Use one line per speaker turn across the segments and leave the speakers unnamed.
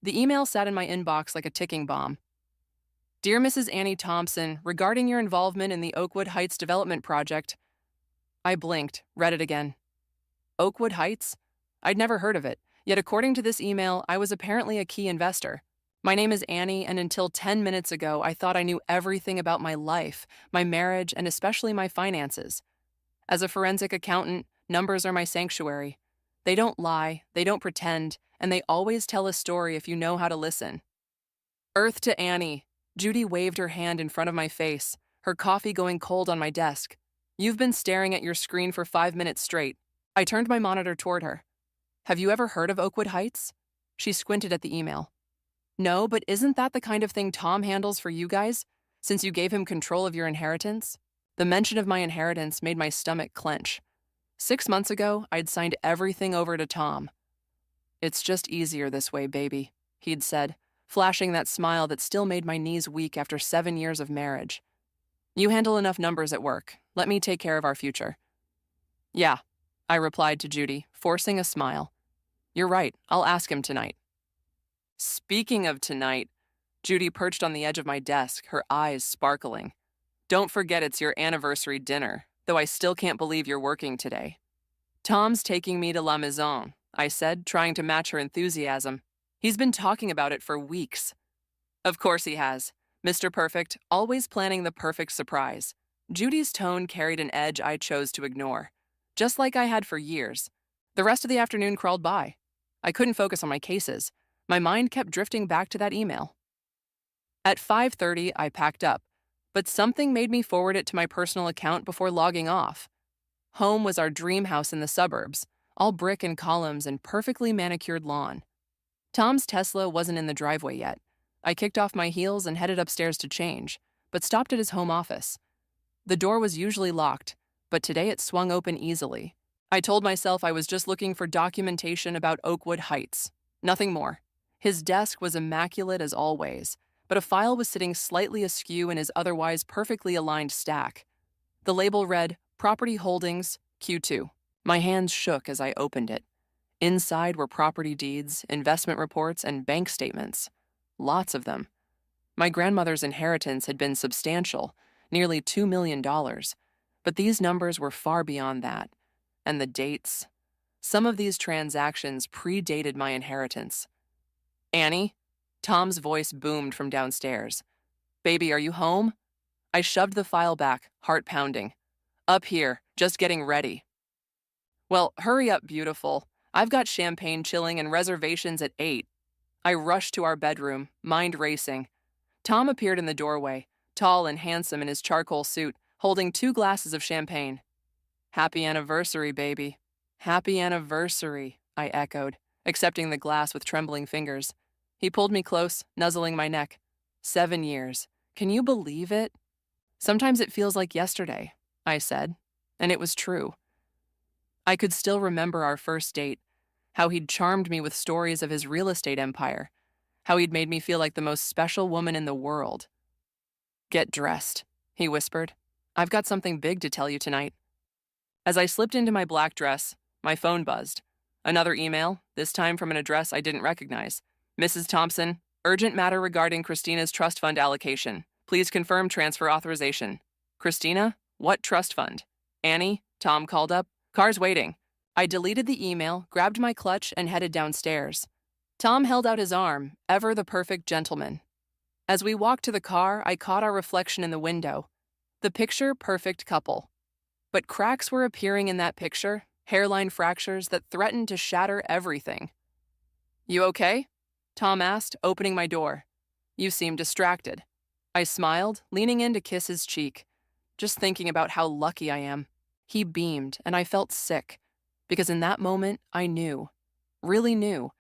The email sat in my inbox like a ticking bomb. Dear Mrs. Annie Thompson, regarding your involvement in the Oakwood Heights development project. I blinked, read it again. Oakwood Heights? I'd never heard of it, yet according to this email, I was apparently a key investor. My name is Annie, and until 10 minutes ago, I thought I knew everything about my life, my marriage, and especially my finances. As a forensic accountant, numbers are my sanctuary. They don't lie, they don't pretend, and they always tell a story if you know how to listen. Earth to Annie. Judy waved her hand in front of my face, her coffee going cold on my desk. You've been staring at your screen for 5 minutes straight. I turned my monitor toward her. Have you ever heard of Oakwood Heights? She squinted at the email. No, but isn't that the kind of thing Tom handles for you guys, since you gave him control of your inheritance? The mention of my inheritance made my stomach clench. 6 months ago, I'd signed everything over to Tom. It's just easier this way, baby, he'd said, flashing that smile that still made my knees weak after 7 years of marriage. You handle enough numbers at work. Let me take care of our future. Yeah, I replied to Judy, forcing a smile. You're right, I'll ask him tonight. Speaking of tonight, Judy perched on the edge of my desk, her eyes sparkling. Don't forget it's your anniversary dinner, though I still can't believe you're working today. Tom's taking me to La Maison, I said, trying to match her enthusiasm. He's been talking about it for weeks. Of course he has. Mr. Perfect, always planning the perfect surprise. Judy's tone carried an edge I chose to ignore, just like I had for years. The rest of the afternoon crawled by. I couldn't focus on my cases. My mind kept drifting back to that email. At 5:30, I packed up, but something made me forward it to my personal account before logging off. Home was our dream house in the suburbs, all brick and columns and perfectly manicured lawn. Tom's Tesla wasn't in the driveway yet. I kicked off my heels and headed upstairs to change, but stopped at his home office. The door was usually locked, but today it swung open easily. I told myself I was just looking for documentation about Oakwood Heights. Nothing more. His desk was immaculate as always, but a file was sitting slightly askew in his otherwise perfectly aligned stack. The label read, Property Holdings, Q2. My hands shook as I opened it. Inside were property deeds, investment reports, and bank statements. Lots of them. My grandmother's inheritance had been substantial, nearly $2 million, but these numbers were far beyond that. And the dates. Some of these transactions predated my inheritance. Annie? Tom's voice boomed from downstairs. Baby, are you home? I shoved the file back, heart pounding. Up here, just getting ready. Well, hurry up, beautiful. I've got champagne chilling and reservations at 8. I rushed to our bedroom, mind racing. Tom appeared in the doorway, tall and handsome in his charcoal suit, holding 2 glasses of champagne. Happy anniversary, baby. Happy anniversary, I echoed, accepting the glass with trembling fingers. He pulled me close, nuzzling my neck. 7 years. Can you believe it? Sometimes it feels like yesterday, I said, and it was true. I could still remember our first date, how he'd charmed me with stories of his real estate empire, how he'd made me feel like the most special woman in the world. Get dressed, he whispered. I've got something big to tell you tonight. As I slipped into my black dress, my phone buzzed. Another email, this time from an address I didn't recognize. Mrs. Thompson, urgent matter regarding Christina's trust fund allocation. Please confirm transfer authorization. Christina? What trust fund? Annie? Tom called up. Car's waiting. I deleted the email, grabbed my clutch, and headed downstairs. Tom held out his arm, ever the perfect gentleman. As we walked to the car, I caught our reflection in the window. The picture-perfect couple. But cracks were appearing in that picture, hairline fractures that threatened to shatter everything. You okay? Tom asked, opening my door. You seem distracted. I smiled, leaning in to kiss his cheek, just thinking about how lucky I am. He beamed, and I felt sick, because in that moment, I knew, really knew,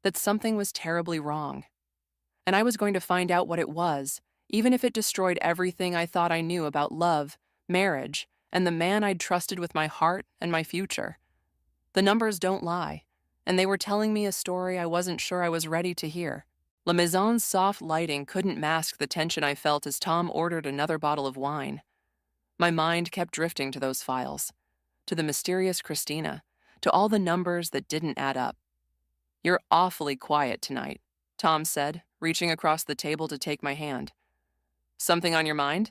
that something was terribly wrong. And I was going to find out what it was, even if it destroyed everything I thought I knew about love, marriage, and the man I'd trusted with my heart and my future. The numbers don't lie, and they were telling me a story I wasn't sure I was ready to hear. La Maison's soft lighting couldn't mask the tension I felt as Tom ordered another bottle of wine. My mind kept drifting to those files, to the mysterious Christina, to all the numbers that didn't add up. You're awfully quiet tonight, Tom said, reaching across the table to take my hand. Something on your mind?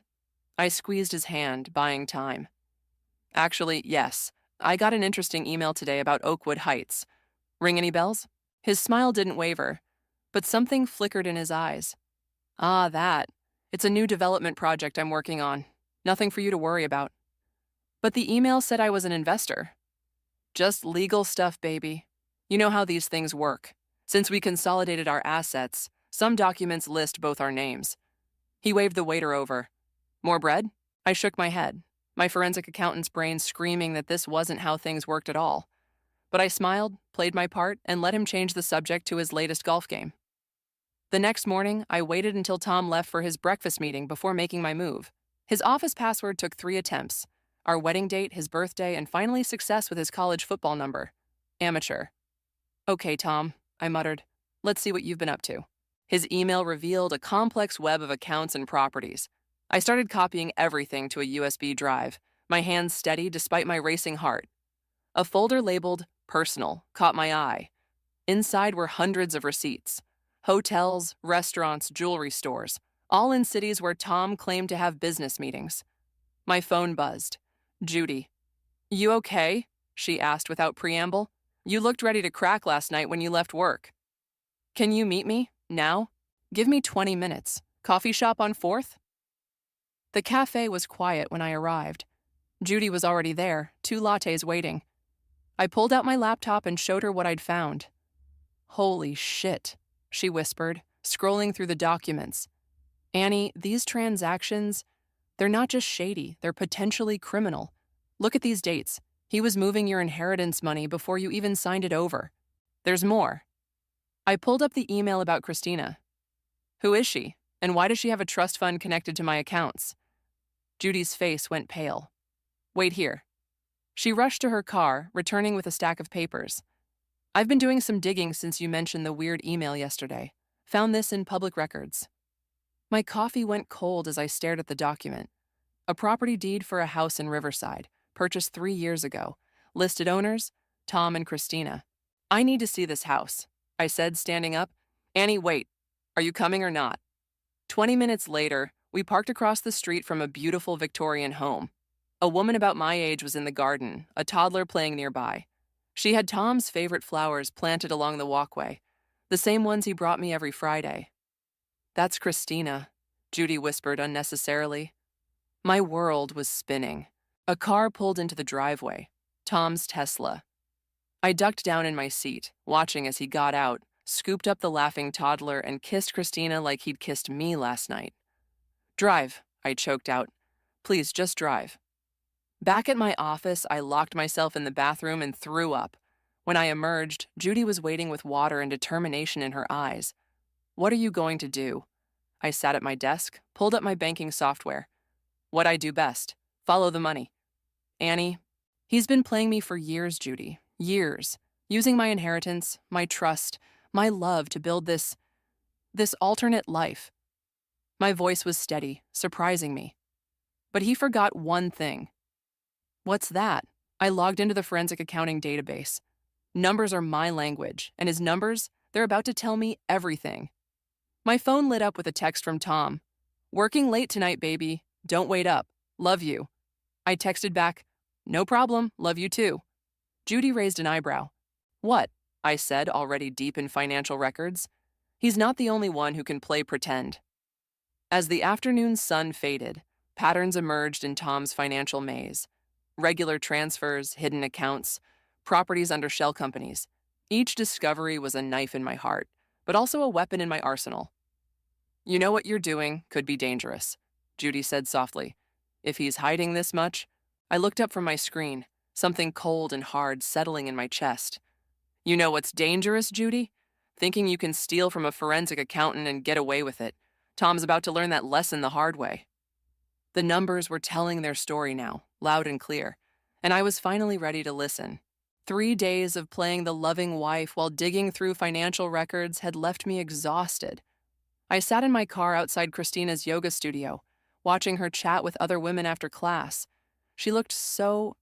I squeezed his hand, buying time. Actually, yes. I got an interesting email today about Oakwood Heights. Ring any bells? His smile didn't waver, but something flickered in his eyes. Ah, that. It's a new development project I'm working on. Nothing for you to worry about. But the email said I was an investor. Just legal stuff, baby. You know how these things work. Since we consolidated our assets, some documents list both our names. He waved the waiter over. More bread? I shook my head, my forensic accountant's brain screaming that this wasn't how things worked at all. But I smiled, played my part, and let him change the subject to his latest golf game. The next morning, I waited until Tom left for his breakfast meeting before making my move. His office password took 3 attempts: our wedding date, his birthday, and finally success with his college football number. Amateur. Okay, Tom, I muttered. Let's see what you've been up to. His email revealed a complex web of accounts and properties. I started copying everything to a USB drive, my hands steady despite my racing heart. A folder labeled Personal caught my eye. Inside were hundreds of receipts. Hotels, restaurants, jewelry stores, all in cities where Tom claimed to have business meetings. My phone buzzed. Judy. You okay? She asked without preamble. You looked ready to crack last night when you left work. Can you meet me? Now? Give me 20 minutes. Coffee shop on 4th? The cafe was quiet when I arrived. Judy was already there, 2 lattes waiting. I pulled out my laptop and showed her what I'd found. Holy shit, she whispered, scrolling through the documents. Annie, these transactions, they're not just shady, they're potentially criminal. Look at these dates. He was moving your inheritance money before you even signed it over. There's more. I pulled up the email about Christina. Who is she, and why does she have a trust fund connected to my accounts? Judy's face went pale. Wait here. She rushed to her car, returning with a stack of papers. I've been doing some digging since you mentioned the weird email yesterday. Found this in public records. My coffee went cold as I stared at the document. A property deed for a house in Riverside, purchased 3 years ago. Listed owners, Tom and Christina. I need to see this house, I said, standing up. Annie, wait. Are you coming or not? 20 minutes later, we parked across the street from a beautiful Victorian home. A woman about my age was in the garden, a toddler playing nearby. She had Tom's favorite flowers planted along the walkway, the same ones he brought me every Friday. That's Christina, Judy whispered unnecessarily. My world was spinning. A car pulled into the driveway, Tom's Tesla. I ducked down in my seat, watching as he got out, scooped up the laughing toddler, and kissed Christina like he'd kissed me last night. Drive, I choked out. Please, just drive. Back at my office, I locked myself in the bathroom and threw up. When I emerged, Judy was waiting with water and determination in her eyes. What are you going to do? I sat at my desk, pulled up my banking software. What I do best, follow the money. Annie, he's been playing me for years, Judy, years, using my inheritance, my trust, my love to build this alternate life. My voice was steady, surprising me. But he forgot one thing. What's that? I logged into the forensic accounting database. Numbers are my language, and his numbers, they're about to tell me everything. My phone lit up with a text from Tom. Working late tonight, baby. Don't wait up. Love you. I texted back, no problem, love you too. Judy raised an eyebrow. What? I said, already deep in financial records. He's not the only one who can play pretend. As the afternoon sun faded, patterns emerged in Tom's financial maze. Regular transfers, hidden accounts, properties under shell companies. Each discovery was a knife in my heart, but also a weapon in my arsenal. You know what you're doing could be dangerous, Judy said softly. If he's hiding this much, I looked up from my screen, something cold and hard settling in my chest. You know what's dangerous, Judy? Thinking you can steal from a forensic accountant and get away with it. Tom's about to learn that lesson the hard way. The numbers were telling their story now, loud and clear, and I was finally ready to listen. 3 days of playing the loving wife while digging through financial records had left me exhausted. I sat in my car outside Christina's yoga studio, watching her chat with other women after class. She looked so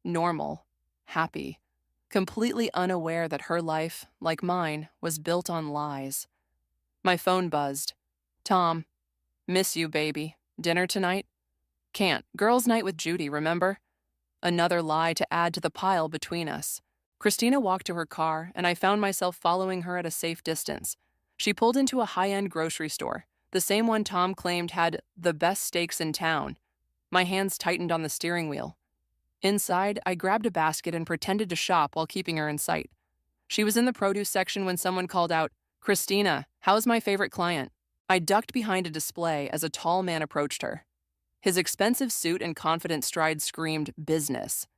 normal, happy, completely unaware that her life, like mine, was built on lies. My phone buzzed. Tom, miss you, baby. Dinner tonight? Can't. Girls' night with Judy, remember? Another lie to add to the pile between us. Christina walked to her car, and I found myself following her at a safe distance. She pulled into a high-end grocery store, the same one Tom claimed had the best steaks in town. My hands tightened on the steering wheel. Inside, I grabbed a basket and pretended to shop while keeping her in sight. She was in the produce section when someone called out, "Christina, how's my favorite client?" I ducked behind a display as a tall man approached her. His expensive suit and confident stride screamed business.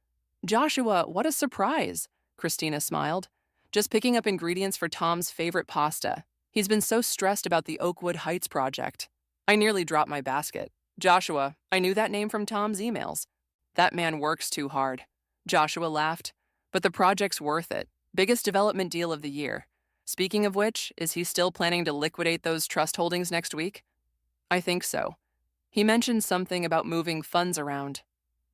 "Joshua, what a surprise," Christina smiled. "Just picking up ingredients for Tom's favorite pasta. He's been so stressed about the Oakwood Heights project." I nearly dropped my basket. "Joshua, I knew that name from Tom's emails." "That man works too hard." Joshua laughed. "But the project's worth it. Biggest development deal of the year. Speaking of which, is he still planning to liquidate those trust holdings next week?" "I think so. He mentioned something about moving funds around.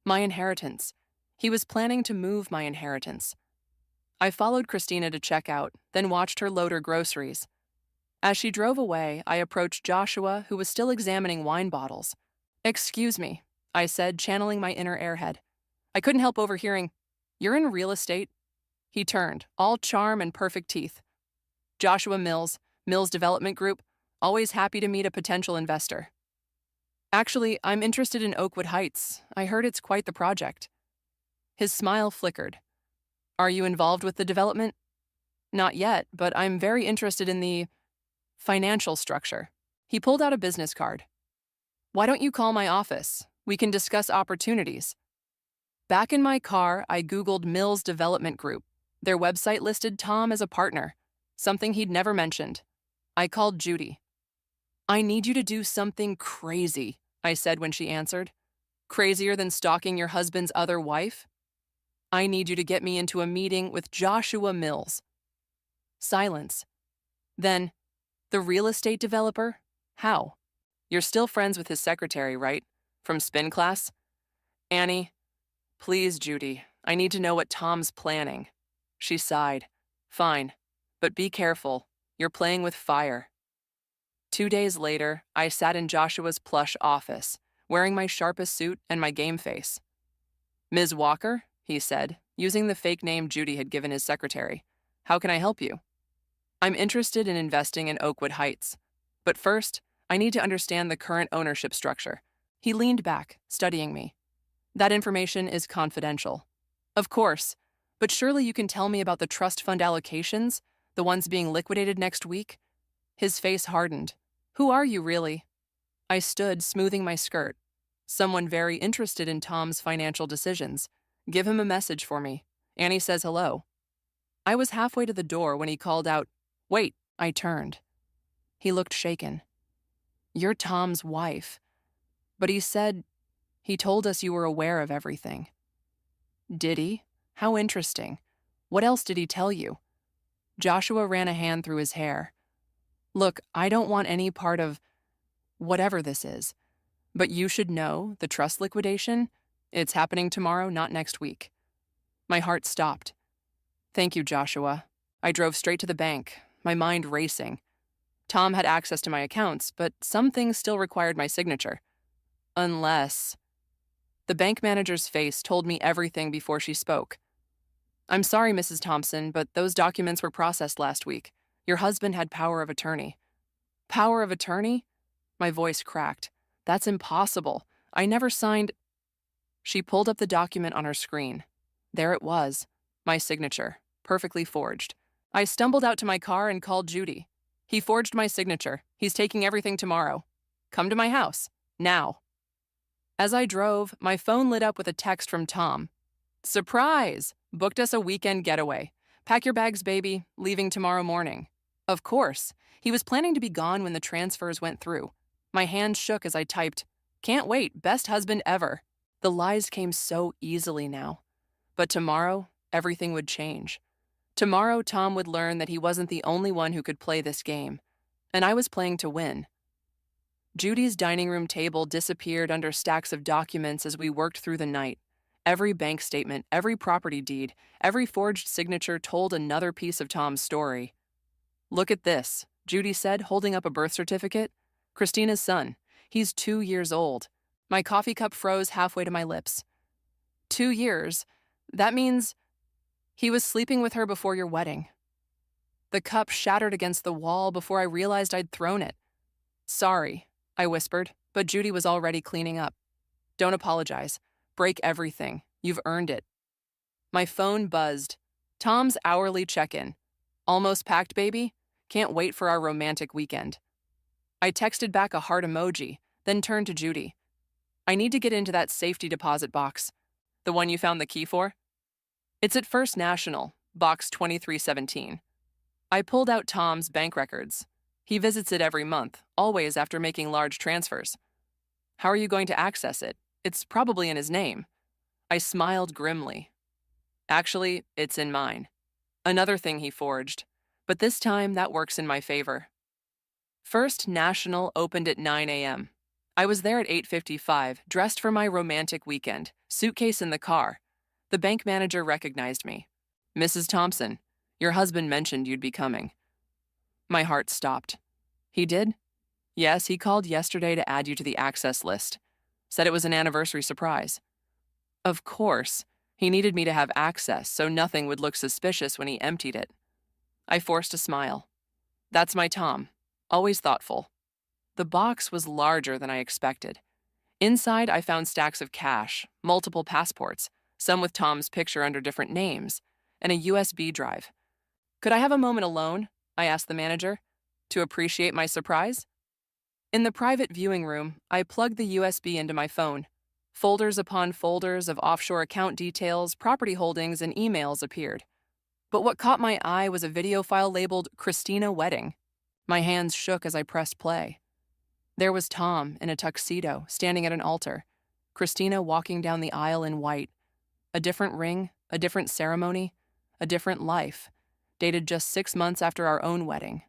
My inheritance. He was planning to move my inheritance." I followed Christina to check out, then watched her load her groceries. As she drove away, I approached Joshua, who was still examining wine bottles. "Excuse me," I said, channeling my inner airhead. I couldn't help overhearing, "You're in real estate?" He turned, all charm and perfect teeth. "Joshua Mills, Mills Development Group, always happy to meet a potential investor." "Actually, I'm interested in Oakwood Heights. I heard it's quite the project." His smile flickered. "Are you involved with the development?" "Not yet, but I'm very interested in the financial structure." He pulled out a business card. "Why don't you call my office? We can discuss opportunities." Back in my car, I Googled Mills Development Group. Their website listed Tom as a partner, something he'd never mentioned. I called Judy. "I need you to do something crazy," I said when she answered. "Crazier than stalking your husband's other wife?" "I need you to get me into a meeting with Joshua Mills." Silence. Then, "The real estate developer? How? You're still friends with his secretary, right? From spin class?" "Annie, please, Judy, I need to know what Tom's planning." She sighed. "Fine, but be careful. You're playing with fire." 2 days later, I sat in Joshua's plush office, wearing my sharpest suit and my game face. "Ms. Walker," he said, using the fake name Judy had given his secretary. "How can I help you?" "I'm interested in investing in Oakwood Heights. But first, I need to understand the current ownership structure." He leaned back, studying me. "That information is confidential." "Of course, but surely you can tell me about the trust fund allocations, the ones being liquidated next week?" His face hardened. "Who are you, really?" I stood, smoothing my skirt. "Someone very interested in Tom's financial decisions. Give him a message for me. Annie says hello." I was halfway to the door when he called out, "Wait." I turned. He looked shaken. "You're Tom's wife. But he told us you were aware of everything." "Did he? How interesting. What else did he tell you?" Joshua ran a hand through his hair. "Look, I don't want any part of whatever this is. But you should know, the trust liquidation, it's happening tomorrow, not next week." My heart stopped. "Thank you, Joshua." I drove straight to the bank, my mind racing. Tom had access to my accounts, but some things still required my signature. Unless... The bank manager's face told me everything before she spoke. "I'm sorry, Mrs. Thompson, but those documents were processed last week. Your husband had power of attorney." "Power of attorney?" My voice cracked. "That's impossible. I never signed..." She pulled up the document on her screen. There it was, my signature, perfectly forged. I stumbled out to my car and called Judy. "He forged my signature. He's taking everything tomorrow. Come to my house. Now." As I drove, my phone lit up with a text from Tom. "Surprise! Booked us a weekend getaway. Pack your bags, baby. Leaving tomorrow morning." Of course. He was planning to be gone when the transfers went through. My hand shook as I typed, "Can't wait. Best husband ever." The lies came so easily now. But tomorrow, everything would change. Tomorrow, Tom would learn that he wasn't the only one who could play this game. And I was playing to win. Judy's dining room table disappeared under stacks of documents as we worked through the night. Every bank statement, every property deed, every forged signature told another piece of Tom's story. "Look at this," Judy said, holding up a birth certificate. Christina's son. He's 2 years old. My coffee cup froze halfway to my lips. 2 years? That means he was sleeping with her before your wedding. The cup shattered against the wall before I realized I'd thrown it. Sorry, I whispered, but Judy was already cleaning up. Don't apologize. Break everything. You've earned it. My phone buzzed. Tom's hourly check-in. Almost packed, baby? Can't wait for our romantic weekend. I texted back a heart emoji, then turned to Judy. I need to get into that safety deposit box. The one you found the key for? It's at First National, box 2317. I pulled out Tom's bank records. He visits it every month, always after making large transfers. How are you going to access it? It's probably in his name. I smiled grimly. Actually, it's in mine. Another thing he forged, but this time that works in my favor. First National opened at 9 a.m. I was there at 8:55, dressed for my romantic weekend, suitcase in the car. The bank manager recognized me. Mrs. Thompson, your husband mentioned you'd be coming. My heart stopped. He did? Yes, he called yesterday to add you to the access list. Said it was an anniversary surprise. Of course. He needed me to have access so nothing would look suspicious when he emptied it. I forced a smile. That's my Tom. Always thoughtful. The box was larger than I expected. Inside, I found stacks of cash, multiple passports, some with Tom's picture under different names, and a USB drive. Could I have a moment alone? I asked the manager. To appreciate my surprise? In the private viewing room, I plugged the USB into my phone. Folders upon folders of offshore account details, property holdings, and emails appeared. But what caught my eye was a video file labeled Christina Wedding. My hands shook as I pressed play. There was Tom in a tuxedo, standing at an altar. Christina walking down the aisle in white. A different ring, a different ceremony, a different life, dated just 6 months after our own wedding.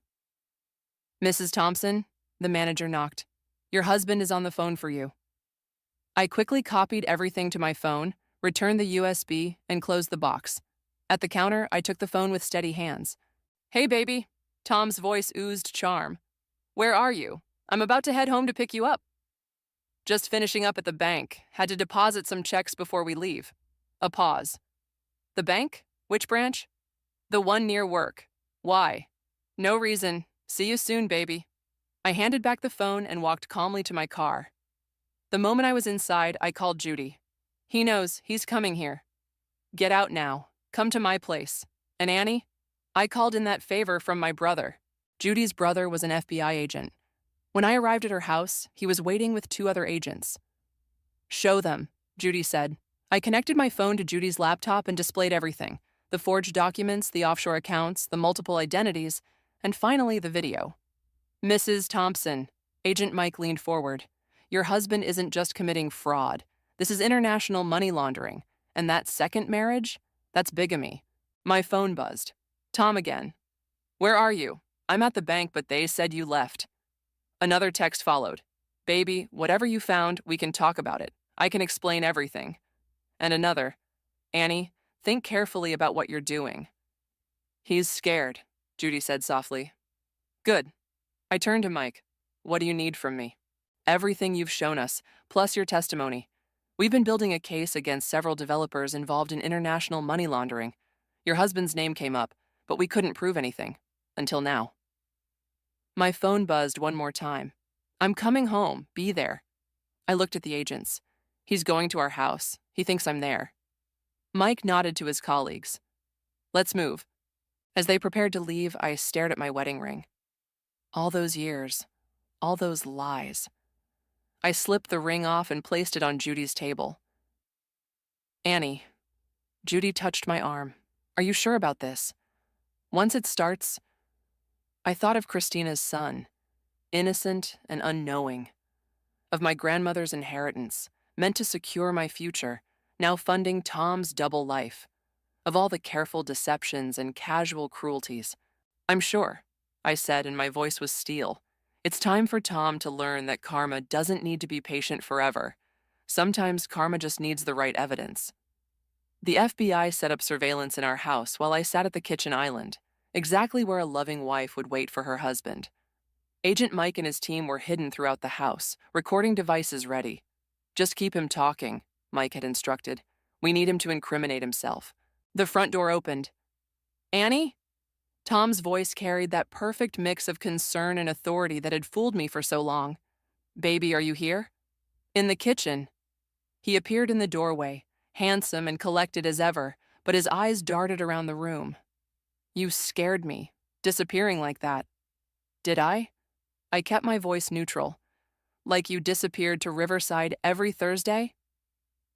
Mrs. Thompson, the manager knocked. Your husband is on the phone for you. I quickly copied everything to my phone, returned the USB, and closed the box. At the counter, I took the phone with steady hands. Hey, baby. Tom's voice oozed charm. Where are you? I'm about to head home to pick you up. Just finishing up at the bank. Had to deposit some checks before we leave. A pause. The bank? Which branch? The one near work. Why? No reason. See you soon, baby. I handed back the phone and walked calmly to my car. The moment I was inside, I called Judy. He knows. He's coming here. Get out now. Come to my place. And Annie? I called in that favor from my brother. Judy's brother was an FBI agent. When I arrived at her house, he was waiting with 2 other agents. Show them, Judy said. I connected my phone to Judy's laptop and displayed everything. The forged documents, the offshore accounts, the multiple identities, and finally the video. Mrs. Thompson, Agent Mike leaned forward. Your husband isn't just committing fraud. This is international money laundering. And that second marriage? That's bigamy. My phone buzzed. Tom again. Where are you? I'm at the bank, but they said you left. Another text followed. Baby, whatever you found, we can talk about it. I can explain everything. And another. Annie, think carefully about what you're doing. He's scared, Judy said softly. Good. I turned to Mike. What do you need from me? Everything you've shown us, plus your testimony. We've been building a case against several developers involved in international money laundering. Your husband's name came up, but we couldn't prove anything. Until now. My phone buzzed one more time. I'm coming home. Be there. I looked at the agents. He's going to our house. He thinks I'm there. Mike nodded to his colleagues. Let's move. As they prepared to leave, I stared at my wedding ring. All those years. All those lies. I slipped the ring off and placed it on Judy's table. Annie. Judy touched my arm. Are you sure about this? Once it starts, I thought of Christina's son, innocent and unknowing, of my grandmother's inheritance, meant to secure my future, now funding Tom's double life, of all the careful deceptions and casual cruelties. I'm sure, I said, and my voice was steel. It's time for Tom to learn that karma doesn't need to be patient forever. Sometimes karma just needs the right evidence. The FBI set up surveillance in our house while I sat at the kitchen island. exactly where a loving wife would wait for her husband. Agent Mike and his team were hidden throughout the house, recording devices ready. Just keep him talking, Mike had instructed. We need him to incriminate himself. The front door opened. Annie? Tom's voice carried that perfect mix of concern and authority that had fooled me for so long. Baby, are you here? In the kitchen. He appeared in the doorway, handsome and collected as ever, but his eyes darted around the room. You scared me, disappearing like that. Did I? I kept my voice neutral. Like you disappeared to Riverside every Thursday?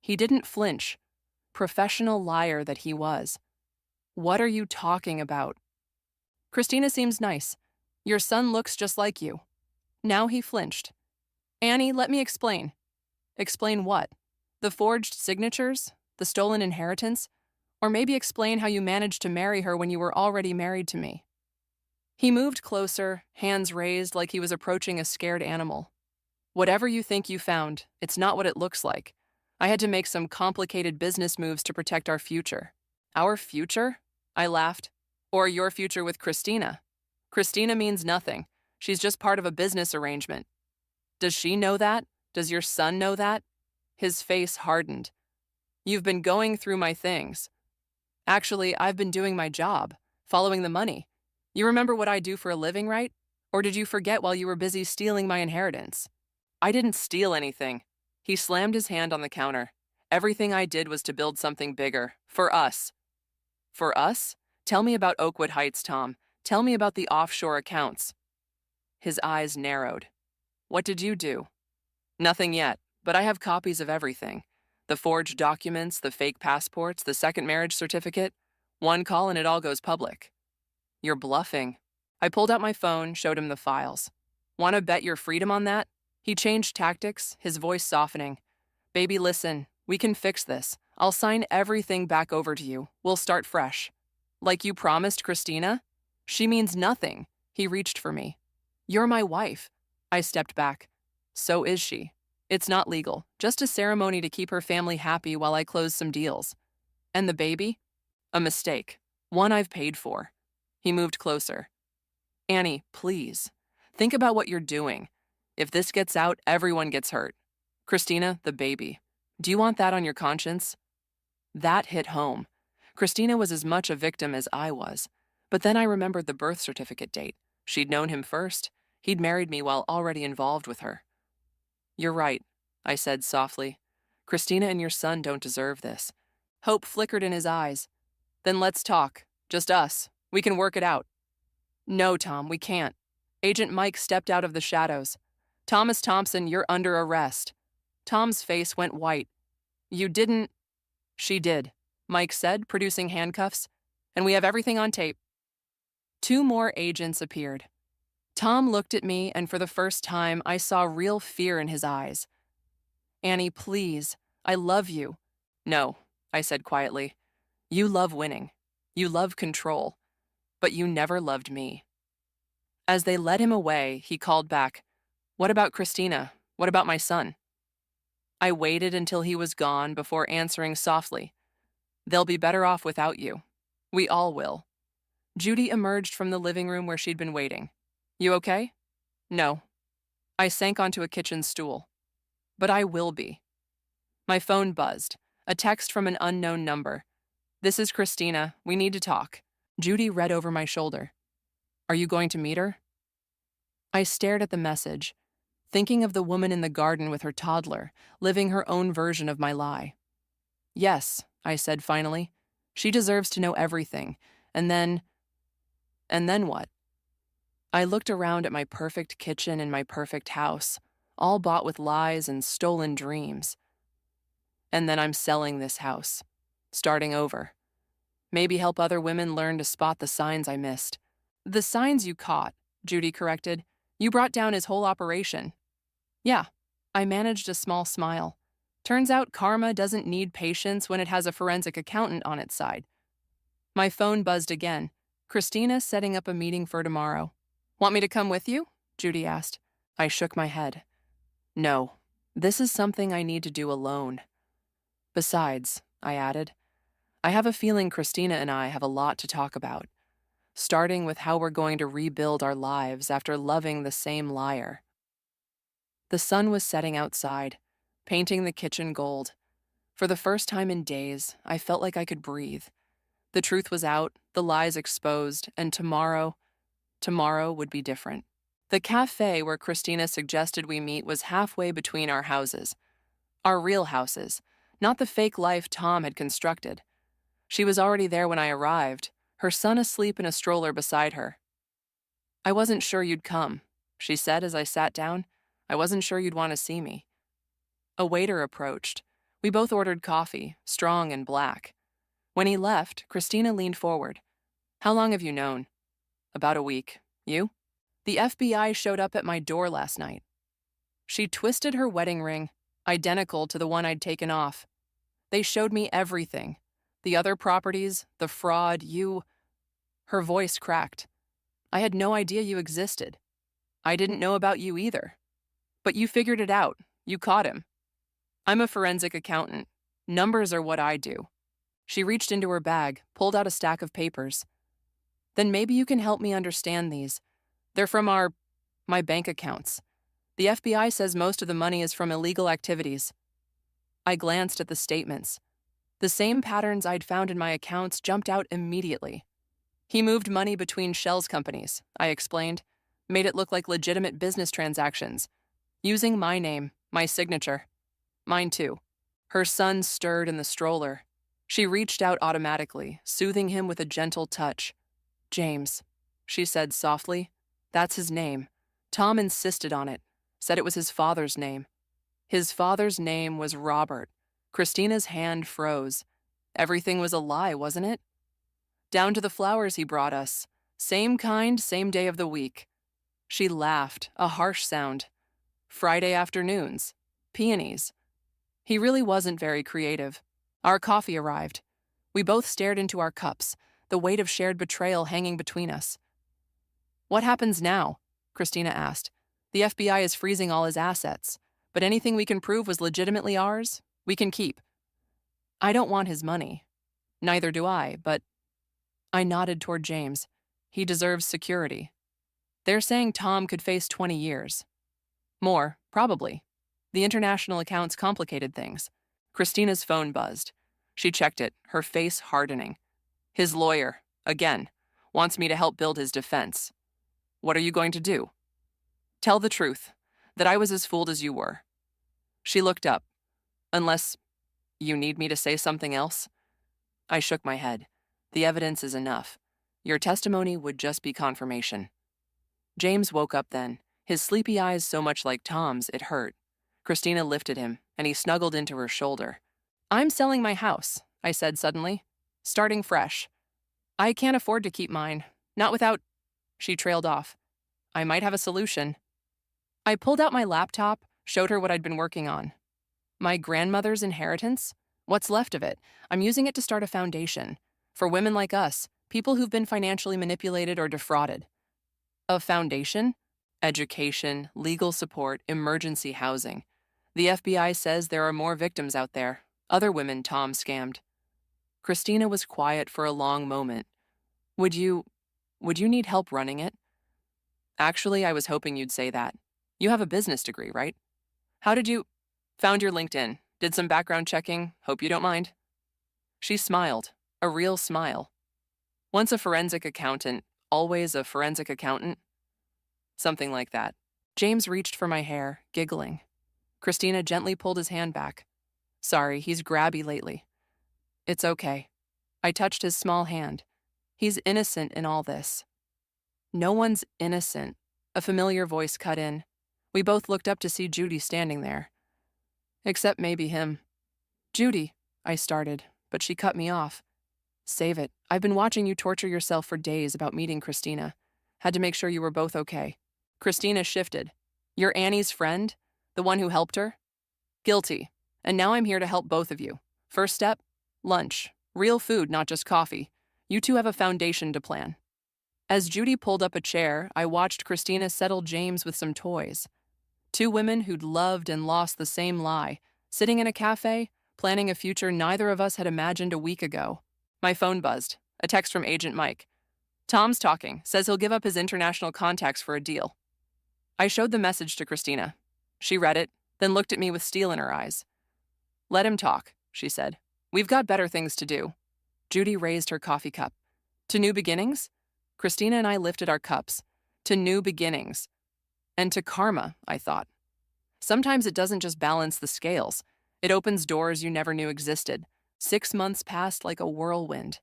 He didn't flinch. Professional liar that he was. What are you talking about? Christina seems nice. Your son looks just like you. Now he flinched. Annie, let me explain. Explain what? The forged signatures? The stolen inheritance? Or maybe explain how you managed to marry her when you were already married to me. He moved closer, hands raised like he was approaching a scared animal. Whatever you think you found, it's not what it looks like. I had to make some complicated business moves to protect our future. Our future? I laughed. Or your future with Christina. Christina means nothing. She's just part of a business arrangement. Does she know that? Does your son know that? His face hardened. You've been going through my things. Actually, I've been doing my job, following the money. You remember what I do for a living, right? Or did you forget while you were busy stealing my inheritance? I didn't steal anything. He slammed his hand on the counter. Everything I did was to build something bigger. For us. For us? Tell me about Oakwood Heights, Tom. Tell me about the offshore accounts. His eyes narrowed. What did you do? Nothing yet, but I have copies of everything. The forged documents, the fake passports, the second marriage certificate. One call and it all goes public. You're bluffing. I pulled out my phone, showed him the files. Want to bet your freedom on that? He changed tactics, his voice softening. Baby, listen, we can fix this. I'll sign everything back over to you. We'll start fresh. Like you promised Christina? She means nothing. He reached for me. You're my wife. I stepped back. So is she. It's not legal, just a ceremony to keep her family happy while I close some deals. And the baby? A mistake. One I've paid for. He moved closer. Annie, please. Think about what you're doing. If this gets out, everyone gets hurt. Christina, the baby. Do you want that on your conscience? That hit home. Christina was as much a victim as I was. But then I remembered the birth certificate date. She'd known him first. He'd married me while already involved with her. You're right, I said softly. Christina and your son don't deserve this. Hope flickered in his eyes. Then let's talk. Just us. We can work it out. No, Tom, we can't. Agent Mike stepped out of the shadows. Thomas Thompson, you're under arrest. Tom's face went white. You didn't... She did, Mike said, producing handcuffs. And we have everything on tape. 2 more agents appeared. Tom looked at me, and for the first time, I saw real fear in his eyes. Annie, please. I love you. No, I said quietly. You love winning. You love control. But you never loved me. As they led him away, he called back, What about Christina? What about my son? I waited until he was gone before answering softly. They'll be better off without you. We all will. Judy emerged from the living room where she'd been waiting. You okay? No. I sank onto a kitchen stool. But I will be. My phone buzzed. A text from an unknown number. This is Christina. We need to talk. Judy read over my shoulder. Are you going to meet her? I stared at the message, thinking of the woman in the garden with her toddler, living her own version of my lie. Yes, I said finally. She deserves to know everything. And then what? I looked around at my perfect kitchen and my perfect house, all bought with lies and stolen dreams. And then I'm selling this house, starting over. Maybe help other women learn to spot the signs I missed. The signs you caught, Judy corrected. You brought down his whole operation. Yeah, I managed a small smile. Turns out karma doesn't need patience when it has a forensic accountant on its side. My phone buzzed again. Christina setting up a meeting for tomorrow. Want me to come with you? Judy asked. I shook my head. No, this is something I need to do alone. Besides, I added, I have a feeling Christina and I have a lot to talk about. starting with how we're going to rebuild our lives after loving the same liar. The sun was setting outside, painting the kitchen gold. For the first time in days, I felt like I could breathe. The truth was out, the lies exposed, and tomorrow would be different. The cafe where Christina suggested we meet was halfway between our houses. Our real houses, not the fake life Tom had constructed. She was already there when I arrived, her son asleep in a stroller beside her. "I wasn't sure you'd come," she said as I sat down. "I wasn't sure you'd want to see me." A waiter approached. We both ordered coffee, strong and black. When he left, Christina leaned forward. "How long have you known?" "About a week. You?" "The FBI showed up at my door last night." She twisted her wedding ring, identical to the one I'd taken off. "They showed me everything. The other properties, the fraud, you—" Her voice cracked. "I had no idea you existed. I didn't know about you either. But you figured it out. You caught him." "I'm a forensic accountant. Numbers are what I do." She reached into her bag, pulled out a stack of papers. "Then maybe you can help me understand these. They're from my bank accounts. The FBI says most of the money is from illegal activities." I glanced at the statements. The same patterns I'd found in my accounts jumped out immediately. "He moved money between Shell's companies," I explained, "made it look like legitimate business transactions, using my name, my signature. Mine too." Her son stirred in the stroller. She reached out automatically, soothing him with a gentle touch. "James," she said softly. "That's his name. Tom insisted on it, said it was his father's name." His father's name was Robert. Christina's hand froze. Everything was a lie, wasn't it? "Down to the flowers he brought us. Same kind, same day of the week." She laughed, a harsh sound. "Friday afternoons. Peonies." He really wasn't very creative. Our coffee arrived. We both stared into our cups, the weight of shared betrayal hanging between us. "What happens now?" Christina asked. "The FBI is freezing all his assets, but anything we can prove was legitimately ours, we can keep." "I don't want his money. Neither do I, but—" I nodded toward James. "He deserves security. They're saying Tom could face 20 years. More, probably. The international accounts complicated things." Christina's phone buzzed. She checked it, her face hardening. "His lawyer, again, wants me to help build his defense." "What are you going to do?" "Tell the truth, that I was as fooled as you were." She looked up. "Unless you need me to say something else?" I shook my head. "The evidence is enough. Your testimony would just be confirmation." James woke up then, his sleepy eyes so much like Tom's it hurt. Christina lifted him, and he snuggled into her shoulder. "I'm selling my house," I said suddenly. "Starting fresh. I can't afford to keep mine. Not without—" She trailed off. "I might have a solution." I pulled out my laptop, showed her what I'd been working on. "My grandmother's inheritance? What's left of it? I'm using it to start a foundation. For women like us, people who've been financially manipulated or defrauded." "A foundation?" "Education, legal support, emergency housing. The FBI says there are more victims out there. Other women Tom scammed." Christina was quiet for a long moment. Would you need help running it?" "Actually, I was hoping you'd say that. You have a business degree, right? How did you—" "Found your LinkedIn. Did some background checking. Hope you don't mind." She smiled, a real smile. "Once a forensic accountant, always a forensic accountant?" "Something like that." James reached for my hair, giggling. Christina gently pulled his hand back. "Sorry, he's grabby lately." "It's okay." I touched his small hand. "He's innocent in all this." "No one's innocent," a familiar voice cut in. We both looked up to see Judy standing there. "Except maybe him." "Judy," I started, but she cut me off. "Save it. I've been watching you torture yourself for days about meeting Christina. Had to make sure you were both okay." Christina shifted. "You're Annie's friend? The one who helped her?" "Guilty. And now I'm here to help both of you. First step? Lunch. Real food, not just coffee. You two have a foundation to plan." As Judy pulled up a chair, I watched Christina settle James with some toys. Two women who'd loved and lost the same lie, sitting in a cafe, planning a future neither of us had imagined a week ago. My phone buzzed. A text from Agent Mike. Tom's talking, says he'll give up his international contacts for a deal. I showed the message to Christina. She read it, then looked at me with steel in her eyes. Let him talk, she said. We've got better things to do. Judy raised her coffee cup. To new beginnings? Christina and I lifted our cups. To new beginnings. And to karma, I thought. Sometimes it doesn't just balance the scales. It opens doors you never knew existed. 6 months passed like a whirlwind.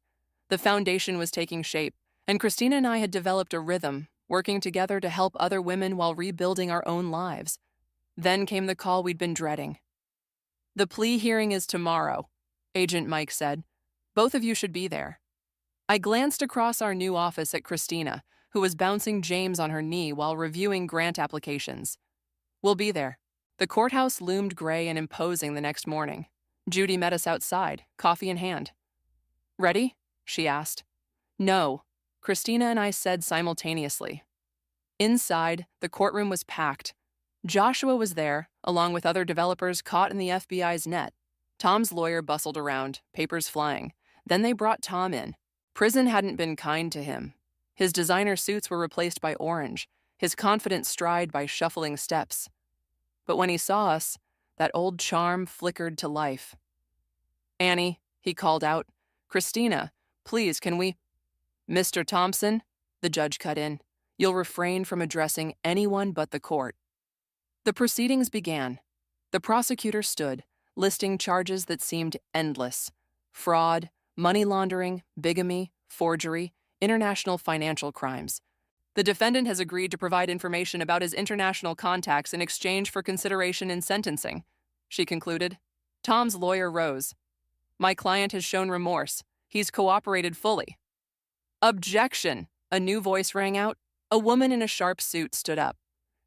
The foundation was taking shape, and Christina and I had developed a rhythm, working together to help other women while rebuilding our own lives. Then came the call we'd been dreading. The plea hearing is tomorrow, Agent Mike said. Both of you should be there. I glanced across our new office at Christina, who was bouncing James on her knee while reviewing grant applications. We'll be there. The courthouse loomed gray and imposing the next morning. Judy met us outside, coffee in hand. Ready? She asked. No, Christina and I said simultaneously. Inside, the courtroom was packed. Joshua was there, along with other developers caught in the FBI's net. Tom's lawyer bustled around, papers flying. Then they brought Tom in. Prison hadn't been kind to him. His designer suits were replaced by orange, his confident stride by shuffling steps. But when he saw us, that old charm flickered to life. Annie, he called out. Christina, please, can we— Mr. Thompson, the judge cut in. You'll refrain from addressing anyone but the court. The proceedings began. The prosecutor stood, listing charges that seemed endless. Fraud, money laundering, bigamy, forgery, international financial crimes. The defendant has agreed to provide information about his international contacts in exchange for consideration in sentencing, she concluded. Tom's lawyer rose. My client has shown remorse. He's cooperated fully. Objection! A new voice rang out. A woman in a sharp suit stood up.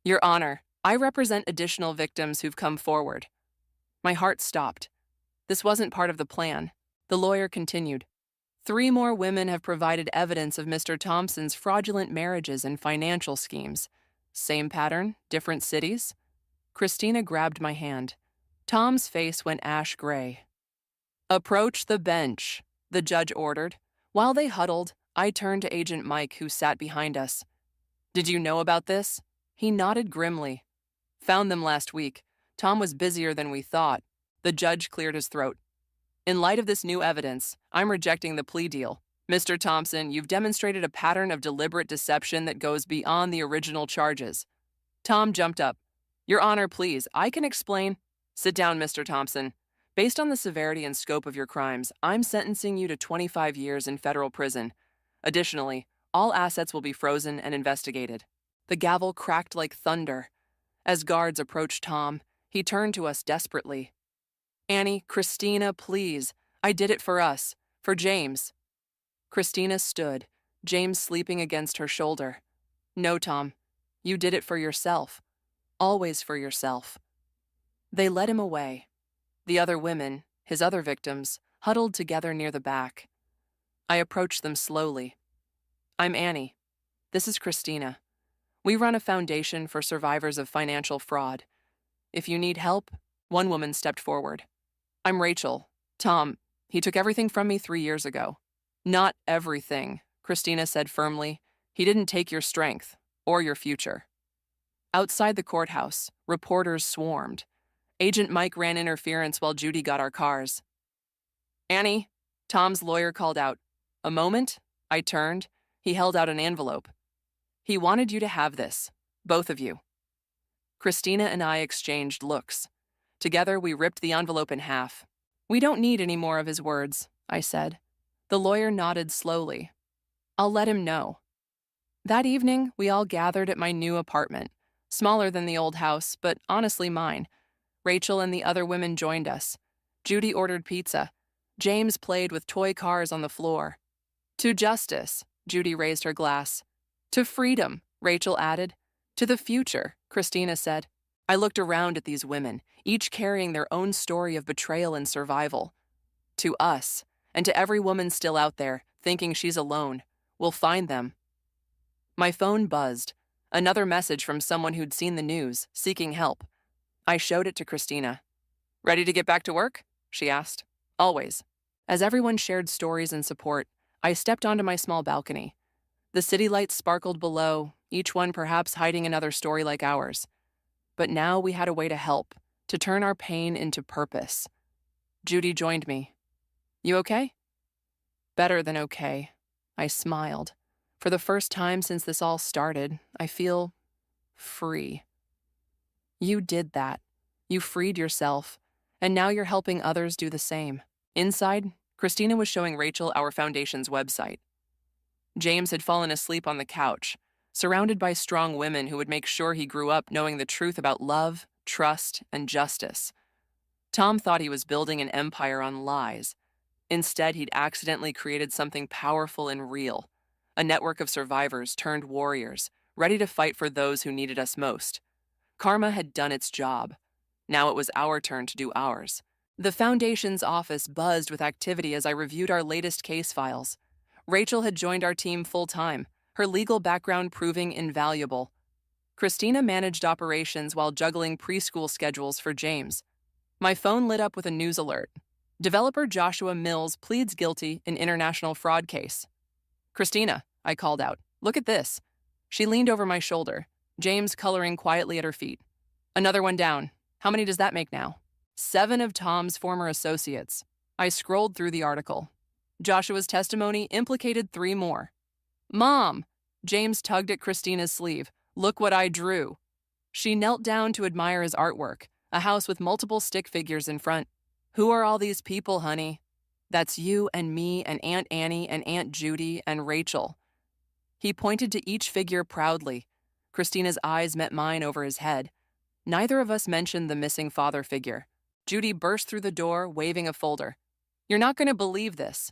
Your Honor, I represent additional victims who've come forward. My heart stopped. This wasn't part of the plan. The lawyer continued. 3 more women have provided evidence of Mr. Thompson's fraudulent marriages and financial schemes. Same pattern, different cities? Christina grabbed my hand. Tom's face went ash gray. Approach the bench, the judge ordered. While they huddled, I turned to Agent Mike, who sat behind us. Did you know about this? He nodded grimly. Found them last week. Tom was busier than we thought. The judge cleared his throat. In light of this new evidence, I'm rejecting the plea deal. Mr. Thompson, you've demonstrated a pattern of deliberate deception that goes beyond the original charges. Tom jumped up. Your Honor, please, I can explain. Sit down, Mr. Thompson. Based on the severity and scope of your crimes, I'm sentencing you to 25 years in federal prison. Additionally, all assets will be frozen and investigated. The gavel cracked like thunder. As guards approached Tom, he turned to us desperately. Annie, Christina, please. I did it for us. For James. Christina stood, James sleeping against her shoulder. No, Tom. You did it for yourself. Always for yourself. They led him away. The other women, his other victims, huddled together near the back. I approached them slowly. I'm Annie. This is Christina. We run a foundation for survivors of financial fraud. If you need help, one woman stepped forward. I'm Rachel. Tom, he took everything from me 3 years ago. Not everything, Christina said firmly. He didn't take your strength or your future. Outside the courthouse, reporters swarmed. Agent Mike ran interference while Judy got our cars. Annie, Tom's lawyer called out. A moment? I turned. He held out an envelope. He wanted you to have this, both of you. Christina and I exchanged looks. Together, we ripped the envelope in half. We don't need any more of his words, I said. The lawyer nodded slowly. I'll let him know. That evening, we all gathered at my new apartment, smaller than the old house, but honestly mine. Rachel and the other women joined us. Judy ordered pizza. James played with toy cars on the floor. To justice, Judy raised her glass. To freedom, Rachel added. To the future, Christina said. I looked around at these women, each carrying their own story of betrayal and survival. To us, and to every woman still out there, thinking she's alone, we'll find them. My phone buzzed. Another message from someone who'd seen the news, seeking help. I showed it to Christina. Ready to get back to work? She asked. Always. As everyone shared stories and support, I stepped onto my small balcony. The city lights sparkled below, each one perhaps hiding another story like ours. But now we had a way to help, to turn our pain into purpose. Judy joined me. You okay? Better than okay. I smiled. For the first time since this all started, I feel free. You did that. You freed yourself, and now you're helping others do the same. Inside, Christina was showing Rachel our foundation's website. James had fallen asleep on the couch, surrounded by strong women who would make sure he grew up knowing the truth about love, trust, and justice. Tom thought he was building an empire on lies. Instead, he'd accidentally created something powerful and real, a network of survivors turned warriors, ready to fight for those who needed us most. Karma had done its job. Now it was our turn to do ours. The Foundation's office buzzed with activity as I reviewed our latest case files. Rachel had joined our team full-time, her legal background proving invaluable. Christina managed operations while juggling preschool schedules for James. My phone lit up with a news alert. Developer Joshua Mills pleads guilty in international fraud case. Christina, I called out, look at this. She leaned over my shoulder, James coloring quietly at her feet. Another one down. How many does that make now? 7 of Tom's former associates. I scrolled through the article. Joshua's testimony implicated 3 more. Mom! James tugged at Christina's sleeve. Look what I drew. She knelt down to admire his artwork, a house with multiple stick figures in front. Who are all these people, honey? That's you and me and Aunt Annie and Aunt Judy and Rachel. He pointed to each figure proudly. Christina's eyes met mine over his head. Neither of us mentioned the missing father figure. Judy burst through the door, waving a folder. You're not going to believe this.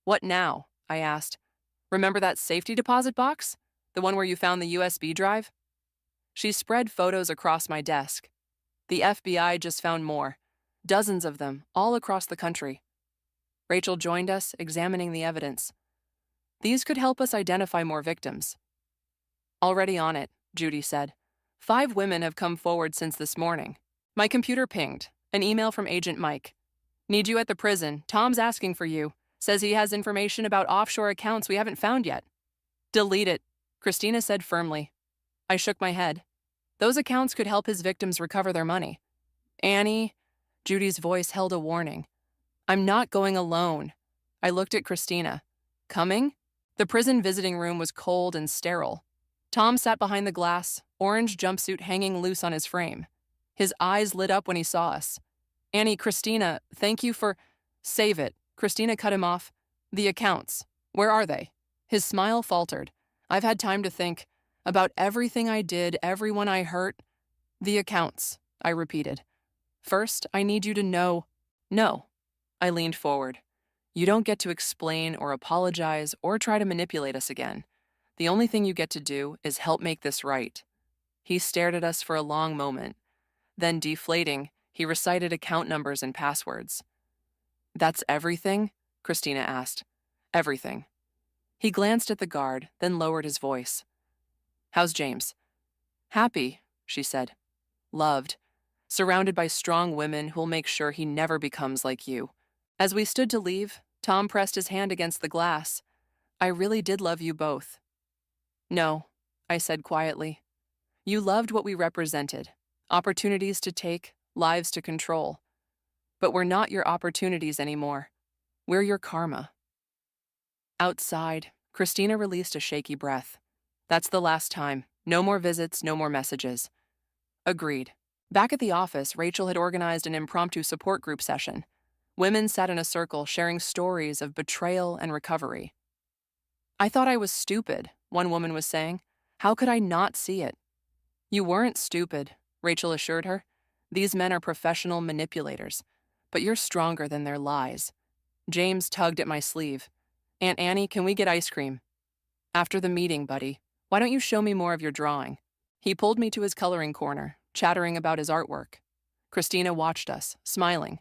What now? I asked. Remember that safety deposit box? The one where you found the USB drive? She spread photos across my desk. The FBI just found more. Dozens of them, all across the country. Rachel joined us, examining the evidence. These could help us identify more victims. Already on it, Judy said. 5 women have come forward since this morning. My computer pinged. An email from Agent Mike. Need you at the prison. Tom's asking for you. Says he has information about offshore accounts we haven't found yet. Delete it, Christina said firmly. I shook my head. Those accounts could help his victims recover their money. Annie, Judy's voice held a warning. I'm not going alone. I looked at Christina. Coming? The prison visiting room was cold and sterile. Tom sat behind the glass, orange jumpsuit hanging loose on his frame. His eyes lit up when he saw us. Annie, Christina, thank you for... Save it. Christina cut him off. The accounts. Where are they? His smile faltered. I've had time to think. About everything I did, everyone I hurt. The accounts, I repeated. First, I need you to know... No. I leaned forward. You don't get to explain or apologize or try to manipulate us again. The only thing you get to do is help make this right. He stared at us for a long moment. Then, deflating, he recited account numbers and passwords. That's everything? Christina asked. Everything. He glanced at the guard, then lowered his voice. How's James? Happy, she said. Loved. Surrounded by strong women who'll make sure he never becomes like you. As we stood to leave, Tom pressed his hand against the glass. I really did love you both. No, I said quietly. You loved what we represented. Opportunities to take, lives to control. But we're not your opportunities anymore. We're your karma. Outside, Christina released a shaky breath. That's the last time. No more visits, no more messages. Agreed. Back at the office, Rachel had organized an impromptu support group session. Women sat in a circle sharing stories of betrayal and recovery. I thought I was stupid, one woman was saying. How could I not see it? You weren't stupid, Rachel assured her. These men are professional manipulators, but you're stronger than their lies. James tugged at my sleeve. Aunt Annie, can we get ice cream? After the meeting, buddy. Why don't you show me more of your drawing? He pulled me to his coloring corner, chattering about his artwork. Christina watched us, smiling.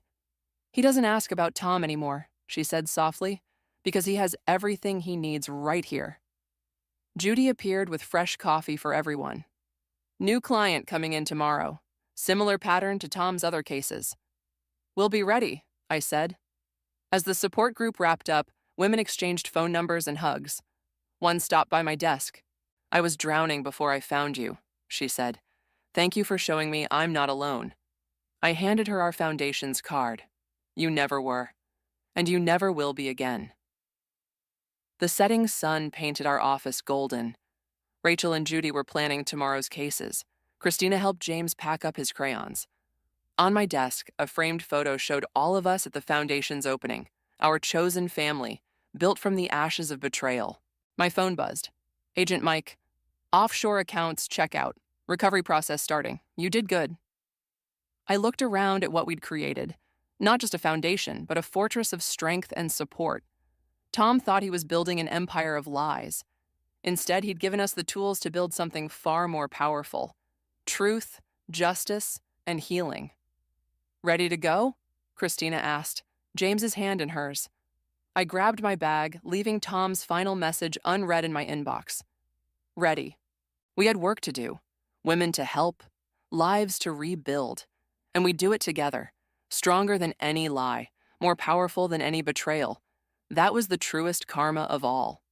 He doesn't ask about Tom anymore, she said softly, because he has everything he needs right here. Judy appeared with fresh coffee for everyone. New client coming in tomorrow. Similar pattern to Tom's other cases. We'll be ready, I said. As the support group wrapped up, women exchanged phone numbers and hugs. One stopped by my desk. I was drowning before I found you, she said. Thank you for showing me I'm not alone. I handed her our foundation's card. You never were. And you never will be again. The setting sun painted our office golden. Rachel and Judy were planning tomorrow's cases. Christina helped James pack up his crayons. On my desk, a framed photo showed all of us at the foundation's opening, our chosen family, built from the ashes of betrayal. My phone buzzed. Agent Mike, offshore accounts checkout. Recovery process starting. You did good. I looked around at what we'd created. Not just a foundation, but a fortress of strength and support. Tom thought he was building an empire of lies. Instead, he'd given us the tools to build something far more powerful. Truth, justice, and healing. Ready to go? Christina asked, James's hand in hers. I grabbed my bag, leaving Tom's final message unread in my inbox. Ready. We had work to do. Women to help. Lives to rebuild. And we'd do it together. Stronger than any lie. More powerful than any betrayal. That was the truest karma of all.